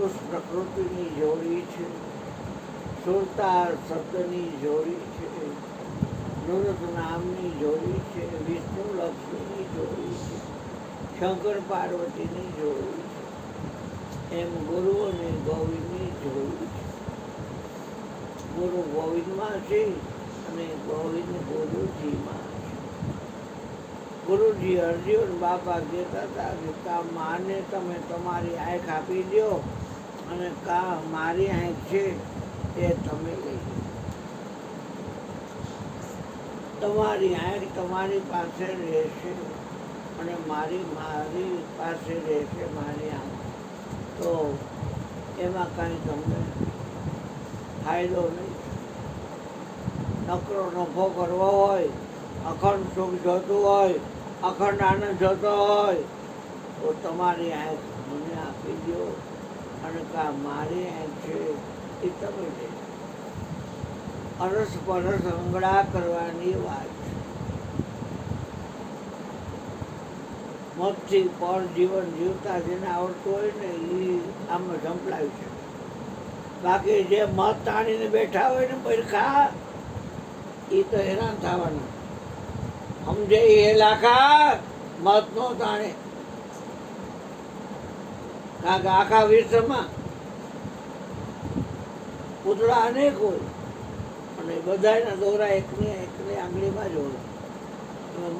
પુરુષ પ્રકૃતિની જોડી છે, સુરતા શબ્દની જોડી છે, નૃત નામની જોડી છે, વિષ્ણુ લક્ષ્મીની જોડી છે, શંકર પાર્વતીની જોડી છે, એમ ગુરુ અને ગોવિંદની જોડી છે. ગુરુ ગોવિંદમાં છે અને ગોવિંદ ગુરુજીમાં છે. ગુરુજી અર્જુન બાપા કહેતા હતા કે કા માને તમે તમારી આંખ આપી દો અને કા મારી આંખ છે તે તમે લઈ લો. તમારી આંખ તમારી પાસે રહેશે અને મારી પાસે રહેશે મારી આંખ, તો એમાં કાંઈ તમને ફાયદો નહીં. નકરો નફો કરવો હોય, અખંડ સુખ જોતું હોય, અખંડ આનંદ જોતો હોય તો તમારી આંખ મને આપી દો અને કા મારી આંખ છે એ તમે લે. અરસ પરસ અંગડા કરવાની વાત છે. મતથી પર જીવન જીવતા જેને આવડતું હોય ને એ આમાં ઝંપલાવી છે. બાકી જે મત તાણીને બેઠા હોય ને પરખા, એ તો હેરાન થવાના. સમજે એ લાખા મત નો તાણે. કારણ કે આખા વિશ્વમાં પૂતળા અનેક હોય અને બધાના દોરા એકની આંગળીમાં જ હોય.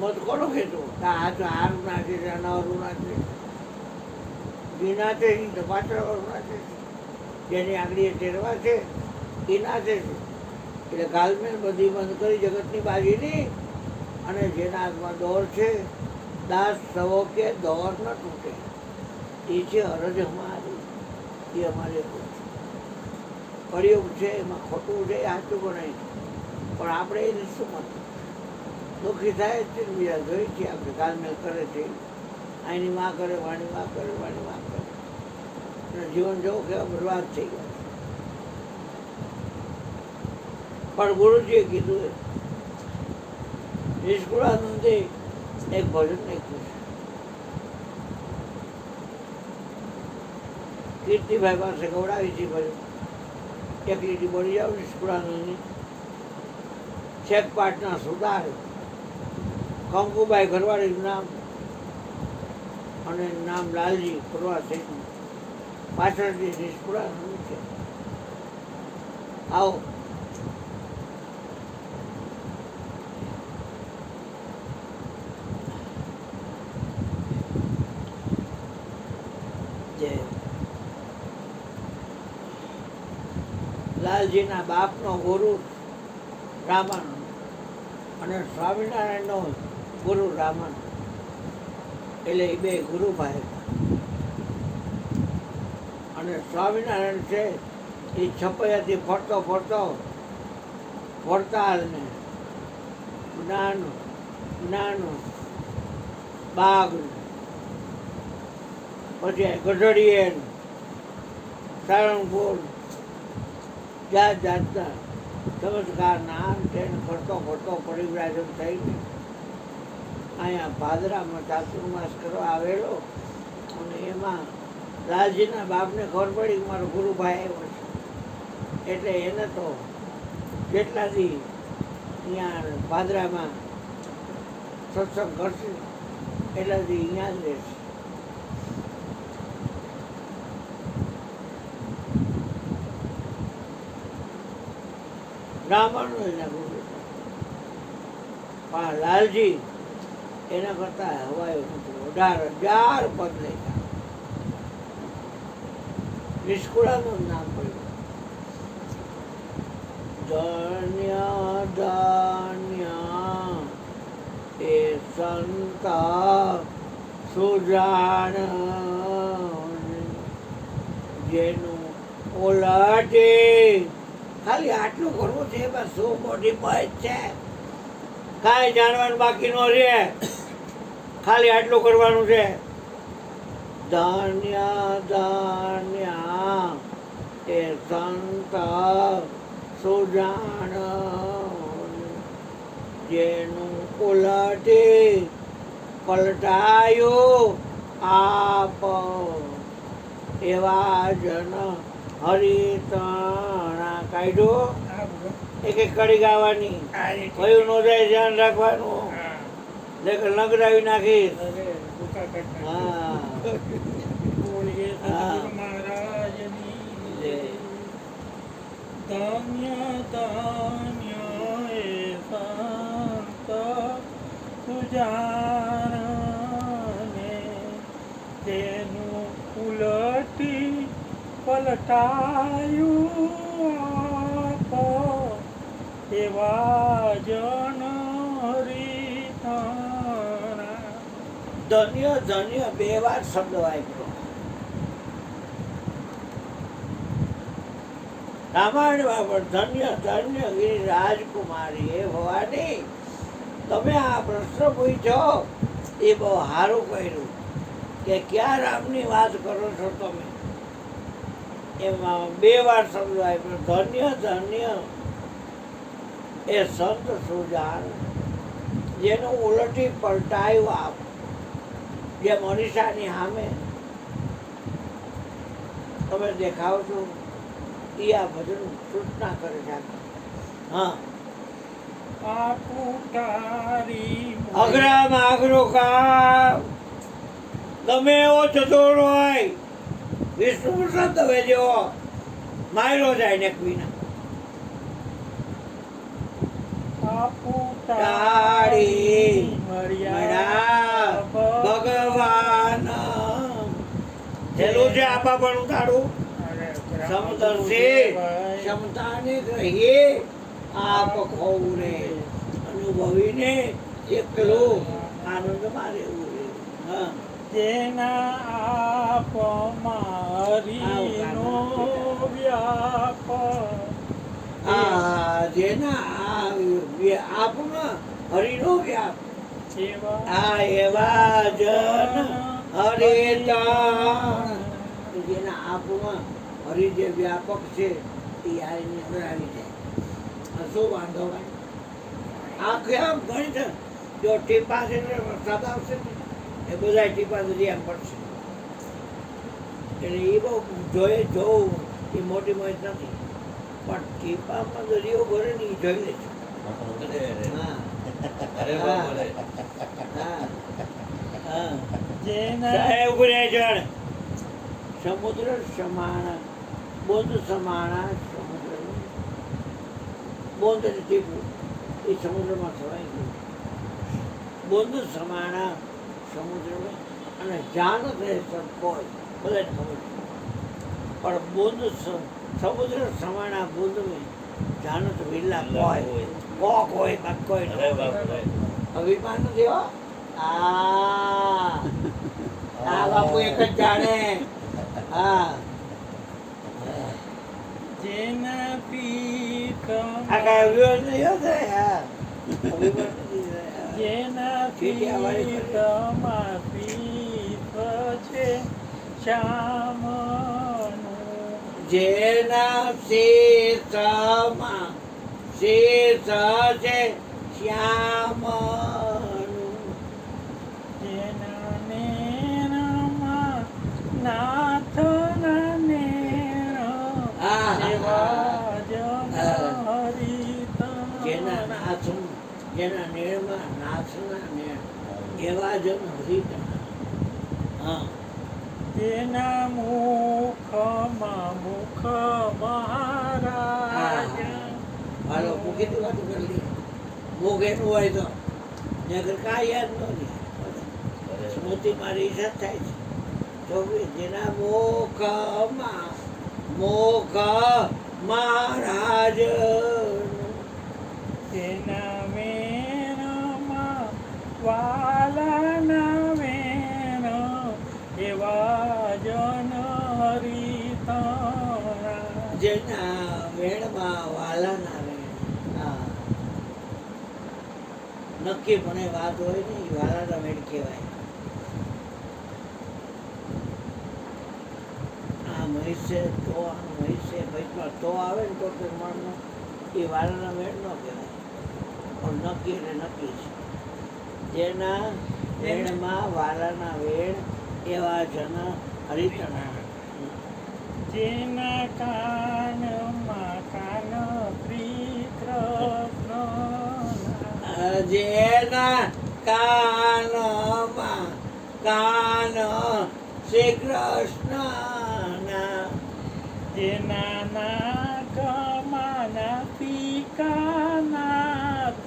મત કોનો ખેંચવો? હારું નાખે છે, અનાવરું નાખે, ઘી નાખે તો પાછળ વાળું નાખે છે, જેની આંગળીએ ટેરવા છે એ નાખે છે. એટલે ગાલમેલ બધી બંધ કરી જગતની બાજીની, અને જેના હાથમાં દોર છે, દાસ સવો કે દોર ન તૂટે, એ છે અરજ અમારી. એ અમારે કળિયુગ છે, એમાં ખોટું છે, સાચું ગણાય, પણ આપણે એને શું મત દુઃખી થાય છે ને બીજા જોઈ છે આપણે ગાલમેલ કરે છે. આની માં કરે, વાણી માં કરે, વાણી માં કરે, અને જીવન જવું કેવા બરબાદ થઈ ગયા. પણ ગુરુજીએ કીધું, નિષ્કુળાનંદે એક ભજન લખ્યું છે. કીર્તિભાઈ પાસે ગવડાવી છે ભજન. એક લીટી બોલી જાવ નિષ્કુળાનંદની. છેક પાટના સુધાર, કંકુબાઈ ઘરવાળીનું નામ અને નામ લાલજી ફરવા થઈ. પાછળથી નિષ્કુળાનંદ છે. આવો લાલજીના બાપનો ગુરુ રામાનંદ અને સ્વામિનારાયણનો ગુરુ રામાનંદ, એટલે એ બે ગુરુભાઈ હતા. અને સ્વામિનારાયણ છે એ છપૈયાથી ફરતો વડતાલને જ્ઞાન બાગ, પછી ગઢડીએ, સારંગપુર, જાતના ચમત્કાર નામ તેને ફરતો પરિવ્રાજન થઈને અહીંયા ભાદરામાં ચાતુર્માસ કરવા આવેલો. અને એમાં લાલજીના બાપને ખબર પડી કે મારો ગુરુભાઈ આવ્યો છે, એટલે એને તો જેટલા દી અહીંયા ભાદરામાં સત્સંગ કરશે એટલા દી અહીંયા જ રહેશે. બ્રાહ્મણો એના ગુરુ, પણ લાલજી એના કરતા હવાયો નથી. 18,000 પદ લેતા નિષ્કુળાનું નામ પડ્યું. ધન્ય ધન્ય એ સંત સુજાન, જેનું ઓલાટે. ખાલી આટલું કરવું છે, બસ શું મોટી બચ છે, કાંઈ જાણવાનું બાકી ન રહે, ખાલી આટલું કરવાનું છે. ધન્ય ધન્ય એ સંત સુજાણ, જેનું ઉલટી પલટાયું આપ. એવા જન હરિતણા કાઢ્યો. એક એક કડી ગાવાની, કયું નો જાય ધ્યાન રાખવાનું. લગડાવી નાખીશ. હા ધન્ય ધન્ય એ સંત સુજાનને તેનું ઉલટી પલટાયું આપ એવા જન હરિતણા. ધન્ય ધન્ય બે વાર શબ્દ વાપરો. રામાયણમાં પણ ધન્ય ધન્ય ગિરી રાજકુમારી. એ ભવાની, તમે આ પ્રશ્ન પૂછ્યો એ બહુ સારું કર્યું કે ક્યાં રામની વાત કરો છો તમે. એમાં બે વાર શબ્દ વાપરો. ધન્ય ધન્ય એ સંત સુજાન જેનું ઉલટી પલટાયું આપ. જે મનીષાની સામે તમે દેખાવ છો એ આ ભજન સૂચના કરે છે. હા, અઘરામાં અઘરું કામ ગમે એવો ચતુર હોય, વિષ્ણુ પ્રસાદ દવે જેવો માયરો જાય ને વિના ભગવાન છેલ્લું છે આપા પણ તારું સમદર્શી ક્ષમતાને ગ્રહીએ આપ ખોને અનુભવીને એકલું આનંદમાં રહેવું રે. હા, જેના આપ મારીનો વ્યાપ જેના આપમાં હરિનો વ્યાપ એવા જન હરિતણ. જેના આપમાં હરિ જે વ્યાપક છે એ આ એની અંદર આવી જાય. શું વાંધો ભાઈ? આખે આમ ગણિત જો ટીપા છે ને વરસાદ આવશે ને એ બધા ટીપા સુધી આમ પડશે. એટલે એ બહુ જોઈએ જોવું એ મોટી મોટી નથી, પણ ટીપામાં દરિયો ભરે ને એ જોઈ લેજો. સમુદ્ર સમાણા બોંધ સમાણા સમુદ્ર બોંધ ટીપું એ સમુદ્રમાં સવાઈ ગયું. બોંધ સમાણા સમુદ્રમાં અને જાન રહે કોઈ બધાને ખબર છે, પણ બોંધ સમુદ્ર સમાણા બોંધ મેં જાનત વિરલા કોઈ કોક હોય બાકી કોઈ અભિમાન નથી હો. આ બાપુ એક જ જાણે. હા, જેના પીઠ આ કાંઈ અભિમાન નહીં હશે. હા, અભિમાન નથી. જેના પીઠમાં પીઠ છે શ્યામનું. જેના શેષમાં શેષ છે શ્યામનું. જેના નેરમાં નાથના નેર એવા જન હરિતણ. જેના નાથ જેના નેરમાં નાથના નેર એવા જન હરિતણ. હા, તેના મુખમાં મુખ મહારાજ. હાલો મૂકી તું વાતું કરી લે. મુખ એનું હોય તો નગર કાંઈ યાદ ન રહે. સ્મૃતિ મારી ઈચ્છા થાય છે. છોકરી જેના મુખમાં મુખ મહારાજ. તેના વેણમાં વાલાના વેણ એવા જન હરિતણા. જેના વેણમાં વાલાના વેણ. હા, નક્કી પણ એ વાત હોય ને એ વાલાના વેણ કહેવાય. આ મહિષે તો મહિષે ભેટમાં તો આવે ને તો મણનો એ વાલાના વેણ ન કહેવાય, પણ નક્કી એટલે નક્કી છે. જેના વેણમાં વાલાના વેણ એવા જન હરિતણા. જેના કાનમાં કાન શ્રી કૃષ્ણના. જેના કાનમાં કાન શ્રી કૃષ્ણના. જેના નાકમાં નાસિકાનાથ.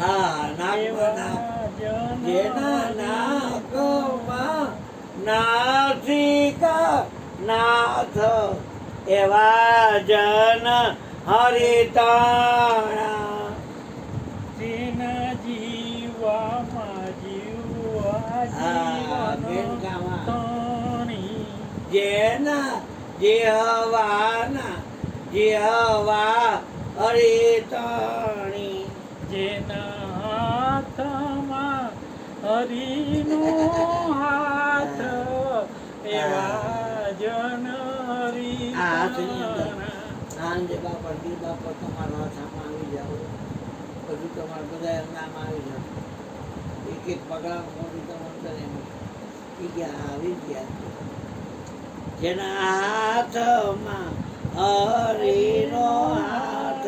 હા, નાકમાં એવા નાક. જન જેના નાકમાં નાસિકા નાથ એવા જન હરિતાણા. જેના જીવામાં જીવા હા, જીવન બેનકામાં. તણી. જેના જેહવાના જેહવા હરિતાણી. જેના હાથમાં હરિનો હાથ. એવા જન આ હાથની અંદર હરિતાણા. સાંજે બાપા દી બાપા તમારા હાથમાં આવી જાવ, બધું તમારા બધા નામ આવી જાવ. એક એક પગલા મોડી તમને એમ એ ગયા આવી ગયા. જેના હાથમાં હરિનો હાથ,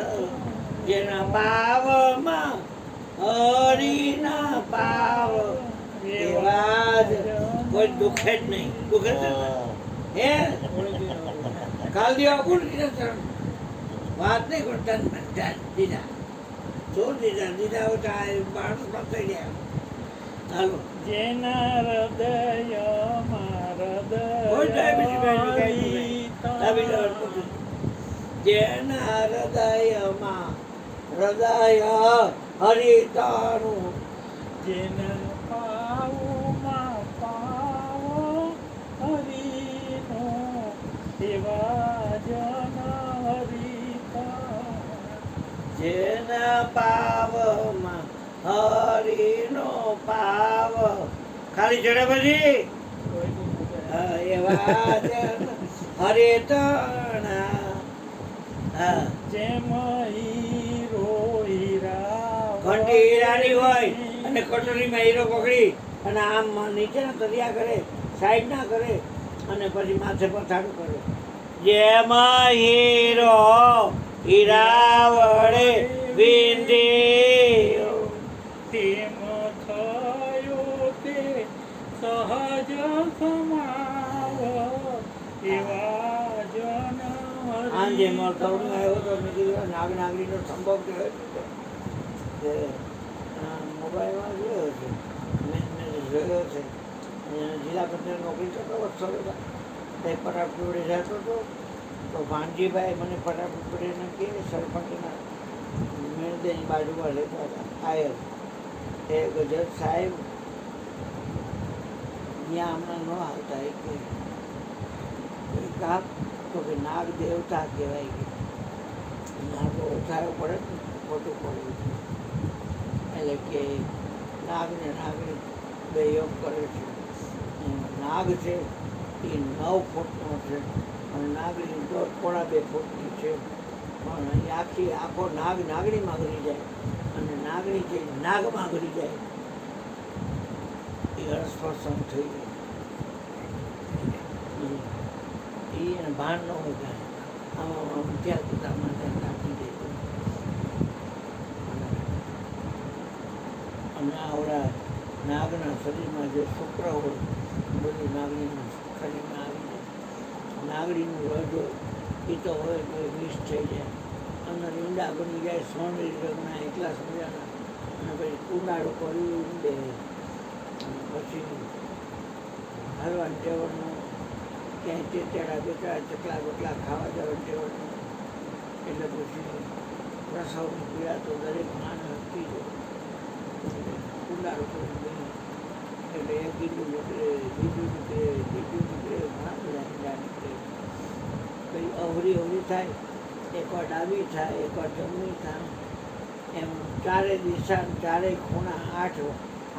જેના પાવમાં હરિના પાવ, એવા જ કોઈ દુખે જ નહીં. દુખે જ નહીં. હે કાલ દેવા બોલ વાત નહીં કરતા દીધા શું દીધા હોતા માણસ થઈ ગયા. હાલો જેના હૃદયમાં કોઈ ડાયાબિટીસ જેના હૃદયમાં હૃદય હરિતાનું. જેના પાવમાં પાવો હરિનો. એવા જન હરિતાણા. જેના પાવમાં હરિનો પાવ ખાલી ચડે પછી એવા જન હરિતાણા. હા, જેમ હીરો હીરા ઘંટી હીરાની હોય અને કટોરીમાં હીરો પકડી અને આમ નીચેના તરિયા કરે, સાઈડ ના કરે અને પછી માથે પથારું કરે. જેમાં હીરો હીરા વડે વિંધ્યો. તેમ થયો તે સહજ સમાવ. એવા જન આજે મારો તરુણ આવ્યો તો મેં કીધું નાગ નાગરીનો સંભવ કહેવાય કે મોબાઈલમાં જોયો છે, મેં જોયો છે. જિલ્લા પંચાયત નોકરી કરતો વર્ષો હતા. તે ફટાફટ જતો હતો તો ભાનજીભાઈ મને ફટાફટ પડીને કે સરપંચના મેળદેની બાજુમાં લેતા હતા આયર. એ ગજર સાહેબ ત્યાં હમણાં ન આવતા. એ કે કાપ તો કે નાગ દેવતા કહેવાય કે નાગ ઓછાયો પડે ને ખોટું પડ્યું. એટલે કે નાગને નાગણી બે યોગ કરે છે. નાગ છે એ 9 ફૂટનો છે અને નાગણી 1.5 ફૂટની છે. પણ અહીં આખો નાગ નાગણીમાં ગરી જાય અને નાગણી છે નાગમાં ગરી જાય. એ હરસ્પર્શન થઈ જાય. એને ભાન ન હોય કાંઈ. આમ ત્યાં પોતામાં ત્યાં નાખી દે. અને આવડા નાગના શરીરમાં જે શુક્ર હોય બધું નાગણીના શરીરમાં આવી જાય. નાગણીનું રજ એ તો હોય તો મિસ થઈ જાય. અંદર ઈંડા બની જાય સોનેરી રંગના એટલા સમજાના. અને પછી કુંડાળો કરી દે. પછી હલવાન ટેવડનું ક્યાંય તેટેડા બેટેડા ચકલા બકલા ખાવા જવા ટેવડનું. એટલે પછી પ્રસવની પીડા તો દરેક માણસ હતી જ. કુંડાળો કરી દે એટલે એક ગીડું નીકળે, બીજું નીકળે, ત્રીજું નીકળે, ઘણા બધા ઈંડા નીકળે. પછી અવરી થાય, એકવાર ડાબી થાય, એકવાર જમણી થાય. એમ ચારે દિશા ચારે ખૂણા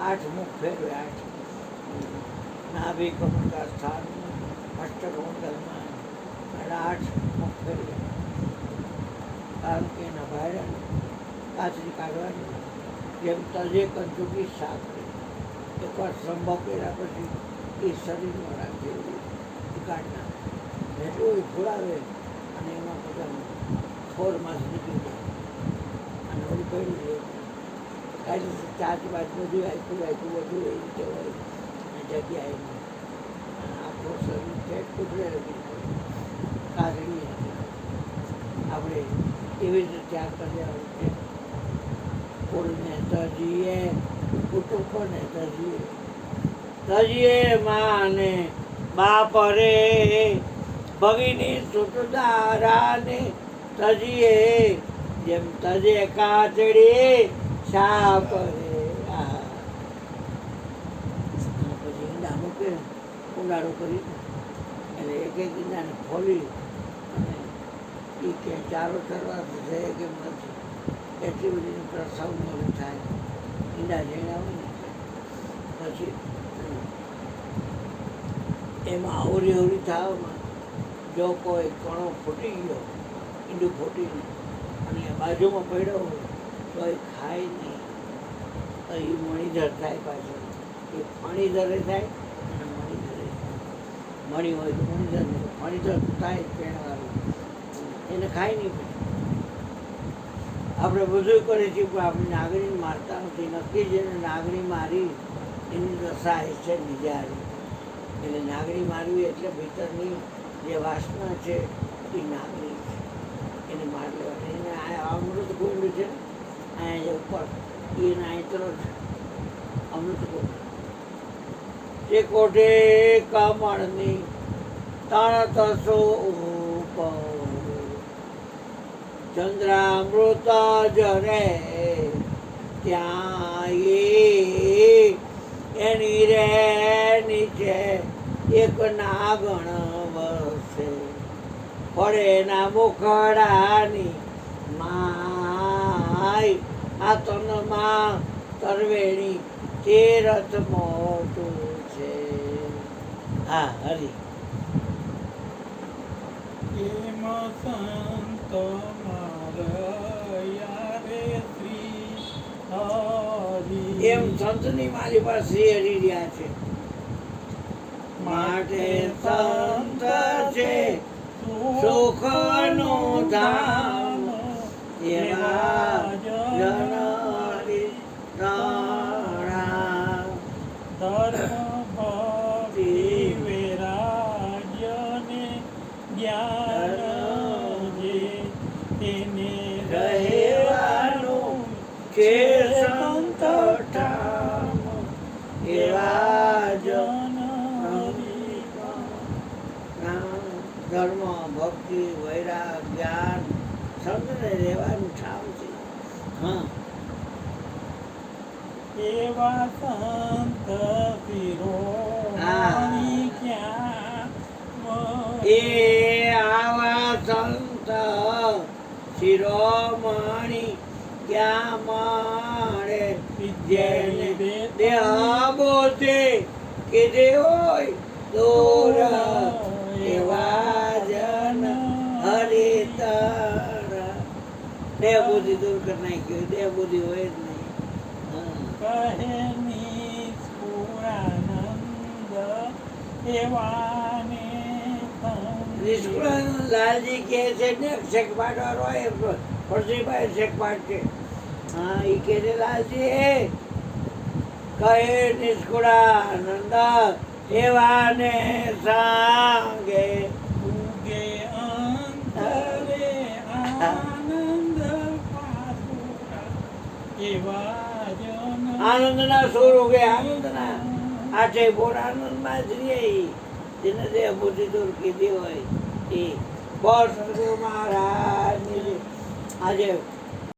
8 મુખ ફેરવે. 8 નાભી કમળકા સ્થાન અષ્ટકોંડલમાં 8 મુખ ફેરવે. કારણ કે એના ભાઈરાને કાચરી કાઢવાની જેમ તજે કંચુકી શાક એકવાર સંભવ કર્યા પછી એ શરીરમાં રાખે એ કાઢ નાખે. એટલું ફોડાવે અને એમાં પોતાનું ફોરમાંથી નીકળી જાય અને ઓલી પડી રહે કાઢી ચાચ બાચ બધું આખું બધું એ રીતે હોય અને જગ્યાએ નહીં. અને આખો શરીર પેટ કૂતરે રમી કાઢી આપણે એવી રીતે ત્યાગ કરી દેવાનું છે. કુળને તજીએ કુટુંબને તજીએ માને બાપ રે ભગીની સુટદારાને તજીએ જેમ તજે કાચડી સાપ રે. પછી ઈંડા મૂકે ઉંડાળો કરી એટલે એક એક ઈંડાને ખોલી અને એ કે ચારો ચરવા છે કેમ નથી એટલી બધી પ્રસવને એવું થાય ઈંડા જેણા હોય ને પછી એમાં અવરી થવામાં જો કોઈ કણો ફૂટી ગયો ઈંડું ફૂટીને અને એ બાજુમાં પડ્યો હોય તો એ ખાય નહીં. તો એ મણીધર થાય પાછળ એ ફણીધરે થાય અને મણીધરે મણી હોય તો મણીધર નહીં ફણીધર થાય પેણવાળું એને ખાય નહીં. પછી આપણે બધું કરીએ છીએ પણ આપણે નાગણી મારતા નથી. નક્કી જેને નાગણી મારી એની દશા એ છે નિજારી. એટલે નાગણી મારવી એટલે ભીતરની જે વાસના છે એ નાગણી છે એને માર લેવાની. એને આ અમૃત કુંડ છે અહીંયા જે ઉપર એને અહીં તરત અમૃત કુંડ તે કોઠે કમળની તણ તસો ચંદ્રામૃત જરે ત્યાં એની રે નીચે એક નાગણ વસે પડે ના મુખડાની માય આ તનમાં તરવેણી તીરથ મોટું છે. હા હરી એમ સંત મારયા રે શ્રી હરિ. એમ સંતની મારી પાસે શ્રી હરી રહ્યા છે માટે સંત છે સુખનું ધામ એવા જન હરિ પ્રણામ. ધર્મ ભક્તિ વૈરાગ્યને જ્ઞાન જે તેને રહેવાનું છે સંત ઠામ એવા જન હરિ પ્રણામ. ધર્મ ભક્તિ વૈરાગ જ્ઞાન સંતને રહેવાનું ઠામ છે. હા એવા સંત શિરોમણી ક્યાં એ આવા સંત શિરોમણી ક્યાં મળે જેને દેહ બોધે કીધે હોય દૂર એવા જન હરિતર. દેહ બુદ્ધિ દૂર કરી નાખ્યું. દેહ બુદ્ધિ હોય જ નહીં. કહે નિષ્કુળાનંદ એવાને નિષ્કુળાનંદ લાલજી કહે છે ને શેખપાટ વાળો એ પરસીભાઈ શેખપાટ છે. હા એ કહે છે લાલજી કહે નિષ્કુળાનંદ એવાને સાંગે ઉગે અંતરે આનંદ પાસુરા એવા જન આનંદના સુર ઉગે આનંદના આઠે બોર આનંદમાં જ રહે. જેને દેહ બુદ્ધિ દૂર કીધી હોય એ બોલ સદગુરુ મહારાજની આજે